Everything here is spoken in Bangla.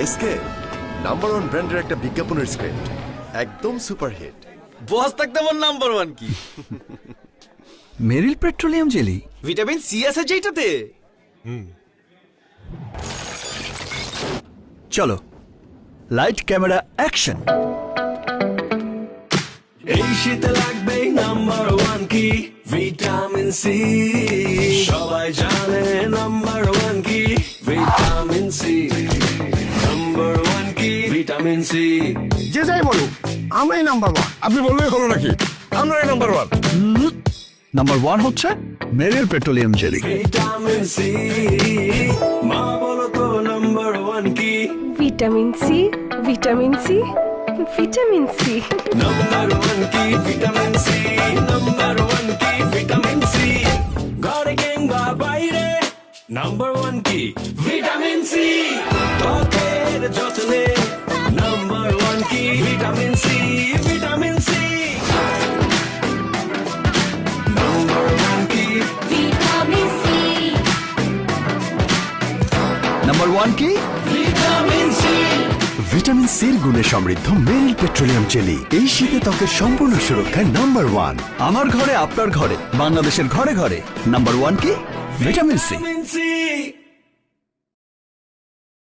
এসকে নাম্বার ওয়ান ব্র্যান্ডের একটা বিজ্ঞাপনের স্ক্রিপ্ট, একদম সুপারহিট। বস থাকতে আমার নাম্বার ওয়ান কি? মেরিল পেট্রোলিয়াম জেলি, ভিটামিন সি আছে যেটাতে। চলো লাইট ক্যামেরা অ্যাকশন। এই শীতে লাগবে নাম্বার ওয়ান কি ভিটামিন সি, সবাই জানে নাম্বার ওয়ান কি ভিটামিন সি, নাম্বার ওয়ান কি ভিটামিন সি। যে যাই বলুক আমরাই নাম্বার ওয়ান। আপনি বললেই হলো নাকি? আমরাই নাম্বার ওয়ান। নাম্বার ওয়ান হচ্ছে Meril petroleum jelly. Vitamin C, মা বলো তো নাম্বার ওয়ান কি? Vitamin C, vitamin C, vitamin C. Number one কি ভিটামিন সি, নাম্বার ওয়ান কি ভিটামিন সি। ঘরে কিংবা বাইরে নাম্বার ওয়ান কি ভিটামিন সি। ত্বকের যত্নে নাম্বার ওয়ান কি vitamin C, vitamin C. Number one কি ভিটামিন সি, নাম্বার ওয়ান কি? Vitamin C. ভিটামিন সির গুণে সমৃদ্ধ মেরিল পেট্রোলিয়াম জেলি এই শীতে ত্বকের সম্পূর্ণ সুরক্ষায় নাম্বার ওয়ান। আমার ঘরে আপনার ঘরে বাংলাদেশের ঘরে ঘরে নাম্বার ওয়ান কি? Vitamin C. Vitamin C.